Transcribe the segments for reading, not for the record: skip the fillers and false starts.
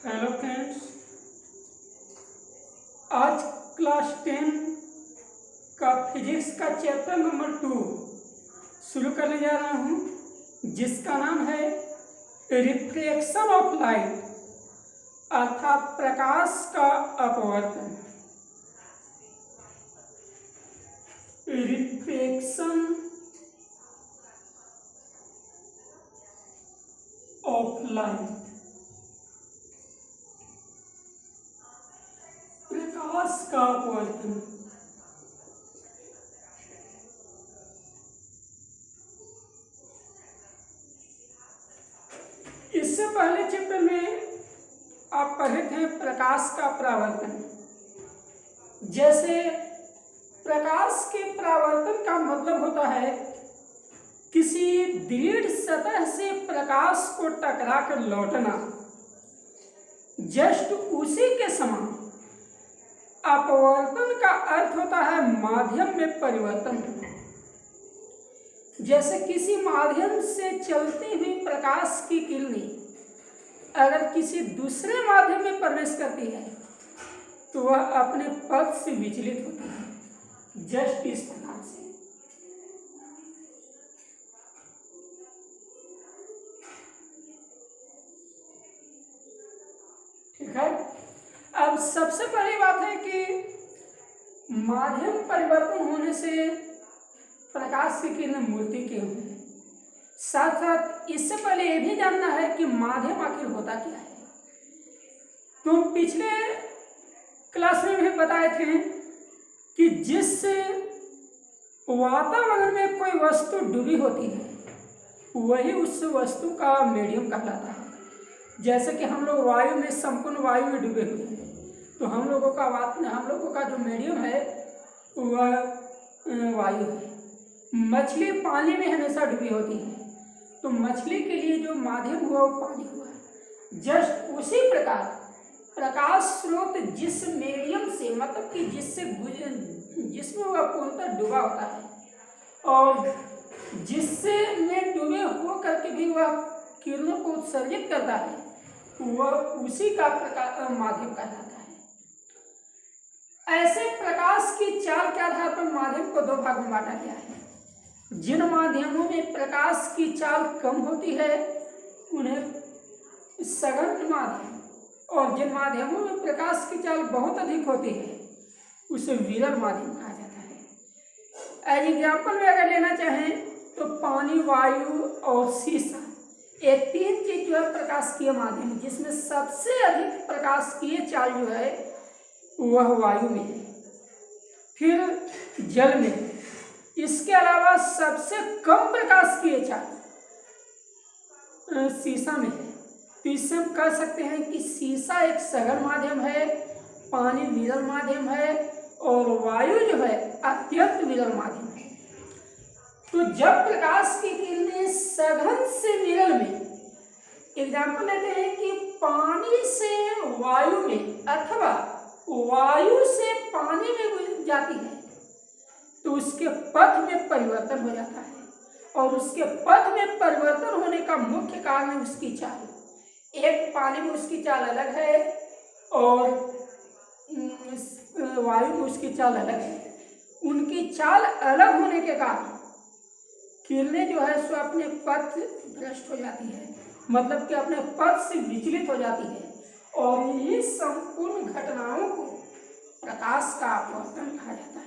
Hello friends, आज class 10 का physics का चैप्टर नंबर 2 शुरू करने जा रहा हूँ, जिसका नाम है रिफ्लेक्शन ऑफ लाइट अर्थात प्रकाश का अपवर्तन। रिफ्लेक्शन ऑफ लाइट, प्रकाश का अपवर्तन। इससे पहले चैप्टर में आप पढ़े थे प्रकाश का परावर्तन। जैसे प्रकाश के परावर्तन का मतलब होता है किसी दृढ़ सतह से प्रकाश को टकरा कर लौटना। जस्ट उसी के समान अपवर्तन का अर्थ होता है माध्यम में परिवर्तन होना। जैसे किसी माध्यम से चलती हुई प्रकाश की किरणें अगर किसी दूसरे माध्यम में प्रवेश करती है तो वह अपने पथ से विचलित होती है, जस्ट इस प्रकार से। ठीक है। अब सबसे पहली बात है कि माध्यम परिवर्तन होने से प्रकाश की किरण मूर्ति के होंगे। साथ साथ इससे पहले यह भी जानना है कि माध्यम आखिर होता क्या है। तो पिछले क्लास में भी बताए थे कि जिस वातावरण में कोई वस्तु डूबी होती है वही उस वस्तु का मीडियम कहलाता है। जैसे कि हम लोग वायु में, संपूर्ण वायु में डूबे हुए हैं, तो हम लोगों का जो मीडियम है वह वायु है। मछली पानी में हमेशा डूबी होती है, तो मछली के लिए जो माध्यम हुआ वो पानी हुआ। जस्ट उसी प्रकार प्रकाश स्रोत जिस मीडियम से, मतलब कि जिसमें वह पूर्णतः डूबा होता है और जिससे में डूबे हो करके भी वह किरणों को उत्सर्जित करता है, वह उसी का माध्यम कहलाता है। ऐसे प्रकाश की चाल के आधार पर माध्यम को दो भाग में बांटा गया है। जिन माध्यमों में प्रकाश की चाल कम होती है उन्हें सघन माध्यम, और जिन माध्यमों में प्रकाश की चाल बहुत अधिक होती है उसे विरल माध्यम कहा जाता है। एज एग्जाम्पल में अगर लेना चाहें तो पानी, वायु और शीशा, ये तीन चीज जो है प्रकाशकीय माध्यम है, जिसमें सबसे अधिक प्रकाशकीय चाल जो है वह वायु में है, फिर जल में। इसके अलावा सबसे कम प्रकाशकीय चाल शीशा में है। तो इससे हम कह सकते हैं कि शीशा एक सघन माध्यम है, पानी विरल माध्यम है और वायु जो है अत्यंत विरल माध्यम है। तो जब प्रकाश की किरणें सघन से विरल में, एग्जाम्पल लेते हैं कि पानी से वायु में अथवा वायु से पानी में जाती है, तो उसके पथ में परिवर्तन हो जाता है, और उसके पथ में परिवर्तन होने का मुख्य कारण है उसकी चाल। एक पानी में उसकी चाल अलग है और वायु में उसकी चाल अलग है। उनकी चाल अलग होने के कारण किरणें जो है सो अपने पथ भ्रष्ट हो जाती है, मतलब कि अपने पथ से विचलित हो जाती है, और इन्हीं संपूर्ण घटनाओं को प्रकाश का अपवर्तन कहा जाता है।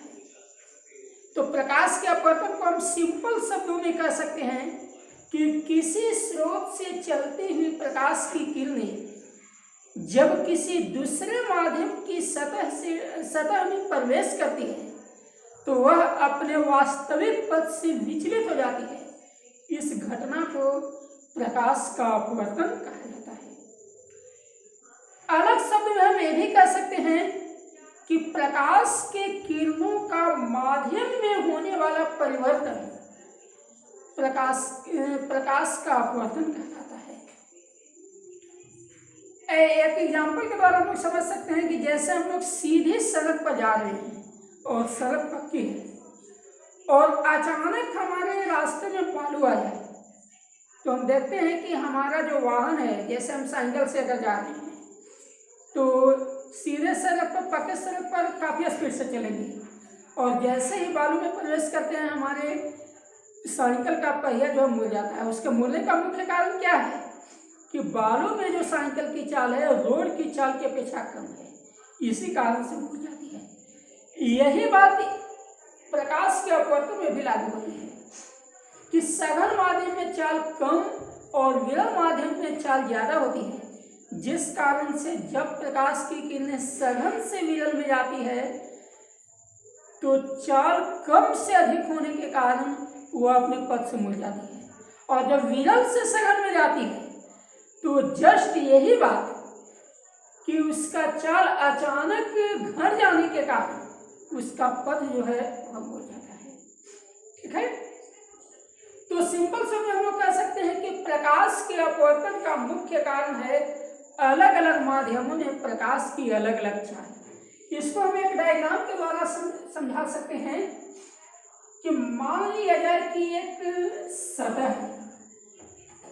तो प्रकाश के अपवर्तन को हम सिंपल शब्दों में कह सकते हैं कि किसी स्रोत से चलती हुई प्रकाश की किरणें जब किसी दूसरे माध्यम की सतह में प्रवेश करती है तो वह अपने वास्तविक पथ से विचलित हो जाती है। इस घटना को प्रकाश का अपवर्तन कहा जाता है। अलग शब्द में हम ये भी कह सकते हैं कि प्रकाश के किरणों का माध्यम में होने वाला परिवर्तन प्रकाश का अपवर्तन कहलाता है। एक एग्जाम्पल के द्वारा हम लोग समझ सकते हैं कि जैसे हम लोग सीधे सड़क पर जा रहे हैं और सड़क पक्की है और अचानक हमारे रास्ते में बालू आ जाए, तो हम देखते हैं कि हमारा जो वाहन है, जैसे हम साइकिल से अगर जा रहे हैं तो सीधे सड़क पर, पक्के सड़क पर काफ़ी स्पीड से चलेंगी, और जैसे ही बालू में प्रवेश करते हैं हमारे साइकिल का पहिया जो मुड़ जाता है। उसके मुड़ने का मुख्य कारण क्या है कि बालू में जो साइकिल की चाल है रोड की चाल की अपेक्षा कम है, इसी कारण से मुड़ जाती है। यही बात प्रकाश के अपवर्तन में भी लागू होती है कि सघन माध्यम में चाल कम और विरल माध्यम में चाल ज्यादा होती है, जिस कारण से जब प्रकाश की किरणें सघन से विरल में जाती है तो चाल कम से अधिक होने के कारण वह अपने पथ से मुड़ जाती है, और जब विरल से सघन में जाती है तो जस्ट यही बात कि उसका चाल अचानक घट जाने के कारण उसका पथ जो है वह मुड़ जाता है। ठीक है, तो सिंपल से हम लोग कह सकते हैं कि प्रकाश के अपवर्तन का मुख्य कारण है अलग अलग माध्यमों में प्रकाश की अलग अलग चाल। इसको हम एक डायग्राम के द्वारा समझा सकते हैं कि मान लिया जाए कि एक सतह है,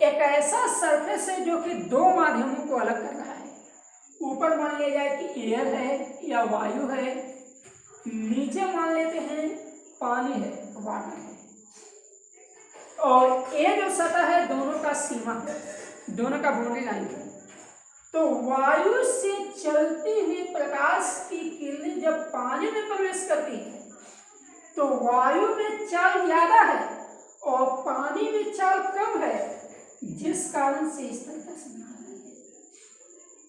एक ऐसा सरफेस है जो कि दो माध्यमों को अलग कर रहा है। ऊपर मान लिया जाए कि एयर है या वायु है, नीचे मान लेते हैं पानी है, वाटर है, और ये जो सतह है दोनों का सीमा है, दोनों का बाउंड्री लाइन है। तो वायु से चलती हुई प्रकाश की किरणें जब पानी में प्रवेश करती है तो वायु में चाल ज्यादा है और पानी में चाल कम है, जिस कारण से इस तरह का समीकरण है।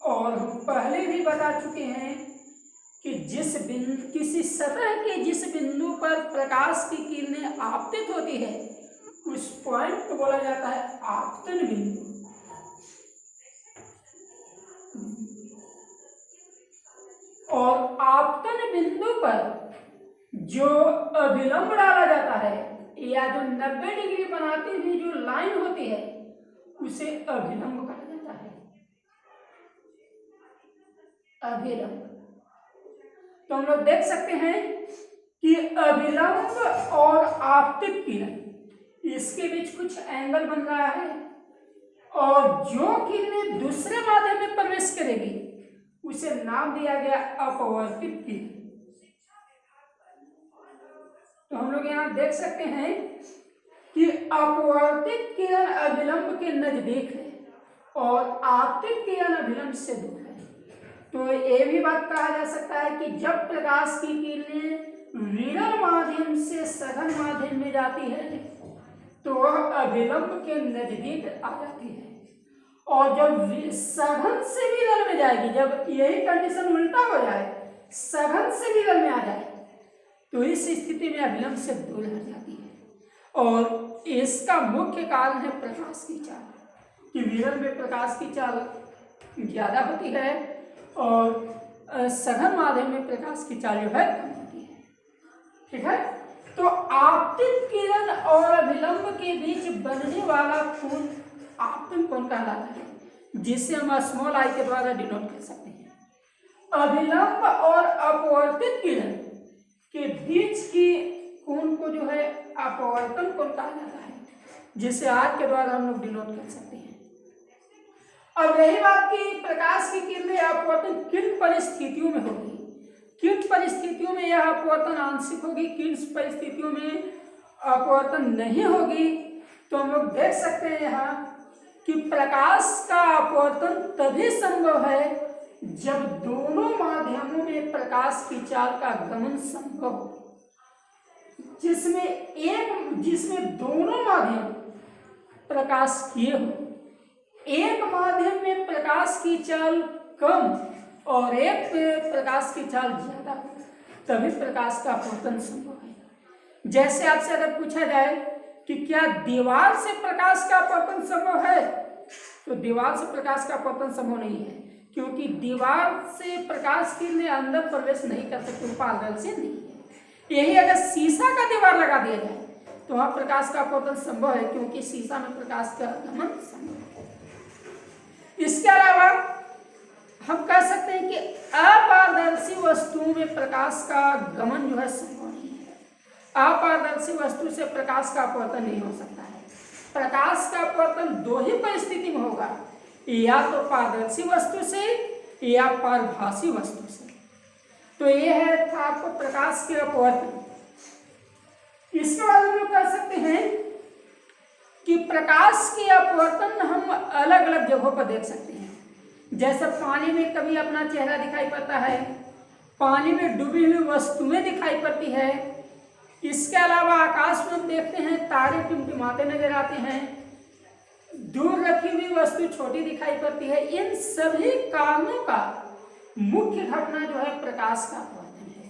और हम पहले भी बता चुके हैं कि किसी सतह के जिस बिंदु पर प्रकाश की किरणें आपतित होती है उस पॉइंट को बोला जाता है आपतन बिंदु। और आपतन बिंदु पर जो अभिलंब डाला जाता है या जो 90 डिग्री बनाती हुई जो लाइन होती है उसे अभिलंब कहा जाता है। अभिलंब तो हम लोग देख सकते हैं कि अभिलंब और आपतित किरण इसके बीच कुछ एंगल बन रहा है, और जो किरणें दूसरे माध्यम में प्रवेश करेगी उसे नाम दिया गया अपवर्तित किरण। तो हम लोग यहाँ देख सकते हैं कि अपवर्तित किरण अभिलंब के नजदीक है और आपतित किरण अभिलंब से दूर है। तो ये भी बात कहा जा सकता है कि जब प्रकाश की किरणें विरल माध्यम से सघन माध्यम में जाती है तो वह अभिलंब के नजदीक आ जाती है, और जब सघन से विरल में जाएगी, जब यही कंडीशन उल्टा हो जाए, सघन से विरल में आ जाए तो इस स्थिति में अभिलंब से दूर हट जाती है। और इसका मुख्य कारण है प्रकाश की चाल, कि विरल में प्रकाश की चाल ज्यादा होती है और सघन माध्यम में प्रकाश की चाल जो है कम होती है। ठीक है, तो आपतित किरण और अभिलंब के बीच बनने वाला कोण आपतन कोण कहलाता है, जिसे हम स्मॉल आई के द्वारा डिनोट कर सकते हैं। अभिलंब और अपवर्तित किरण के बीच की कोण को जो है अपवर्तन कोण कहा जाता है, जिसे आर के द्वारा हम लोग डिनोट कर सकते हैं। अब रही बात की प्रकाश की किरणें अपवर्तन किन परिस्थितियों में होगी, किन परिस्थितियों में यह अपवर्तन आंशिक होगी, किन परिस्थितियों में अपवर्तन नहीं होगी। तो हम लोग देख सकते हैं यहाँ कि प्रकाश का अपवर्तन तभी संभव है जब दोनों माध्यमों में प्रकाश की चाल का गमन संभव हो, जिसमें दोनों माध्यम प्रकाश किए हो। एक माध्यम में प्रकाश की चाल कम और एक में प्रकाश की चाल ज्यादा हो, तभी प्रकाश का अपवर्तन संभव है। जैसे आपसे अगर पूछा जाए कि क्या दीवार से प्रकाश का अपवर्तन संभव है, तो दीवार से प्रकाश का अपवर्तन संभव नहीं है, क्योंकि दीवार से प्रकाश किरणें अंदर प्रवेश नहीं कर सकती, पारदर्शी नहीं है। यही अगर शीशा का दीवार लगा दिया जाए तो वहां प्रकाश का अपवर्तन संभव है, क्योंकि शीशा में प्रकाश का गमन संभव है। इसके अलावा हम कह सकते हैं कि अपारदर्शी वस्तुओं में प्रकाश का गमन जो है संभव नहीं है। अपारदर्शी वस्तु से प्रकाश का अपवर्तन नहीं हो सकता है। प्रकाश का अपवर्तन दो ही परिस्थिति में होगा, या तो पारदर्शी वस्तु से या पारभासी वस्तु से। तो ये है था आपको प्रकाश के अपवर्तन। इसके बाद हम लोग कह सकते हैं कि प्रकाश के अपवर्तन हम अलग अलग जगहों पर देख सकते हैं। जैसे पानी में कभी अपना चेहरा दिखाई पड़ता है, पानी में डूबी हुई वस्तुएं दिखाई पड़ती है। इसके अलावा आकाश में हम देखते हैं तारे टिमटिमाते नजर आते हैं, दूर रखी हुई वस्तु छोटी दिखाई पड़ती है। इन सभी कारणों का मुख्य घटना जो है प्रकाश का अपवर्तन है।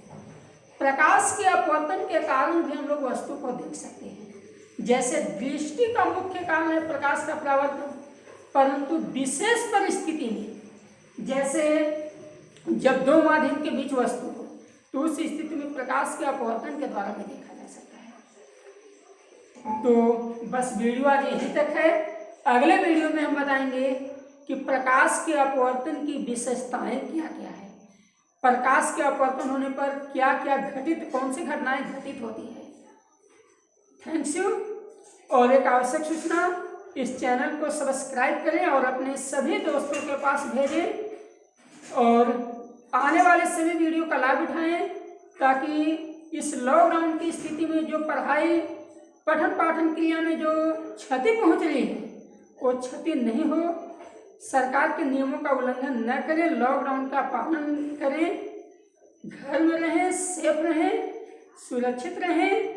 प्रकाश के अपवर्तन के कारण भी हम लोग वस्तु को देख सकते हैं। जैसे दृष्टि का मुख्य कारण है प्रकाश का परावर्तन, परंतु विशेष परिस्थिति में जैसे जब दो माध्यम के बीच वस्तु हो तो उस स्थिति में प्रकाश के अपवर्तन के द्वारा भी देखा जा सकता है। तो बस वीडियो आज यहीं तक है। अगले वीडियो में हम बताएंगे कि प्रकाश के अपवर्तन की विशेषताएं क्या क्या है, प्रकाश के अपवर्तन होने पर क्या क्या घटित, कौन सी घटनाएं घटित होती है। Thanks you. और एक आवश्यक सूचना, इस चैनल को सब्सक्राइब करें और अपने सभी दोस्तों के पास भेजें और आने वाले सभी वीडियो का लाभ उठाएं, ताकि इस लॉकडाउन की स्थिति में जो पढ़ाई पठन पाठन क्रिया में जो क्षति पहुंच रही है वो क्षति नहीं हो। सरकार के नियमों का उल्लंघन न करें, लॉकडाउन का पालन करें, घर में रहें, सेफ रहें, सुरक्षित रहें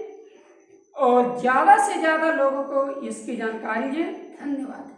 और ज़्यादा से ज़्यादा लोगों को इसकी जानकारी दें। धन्यवाद।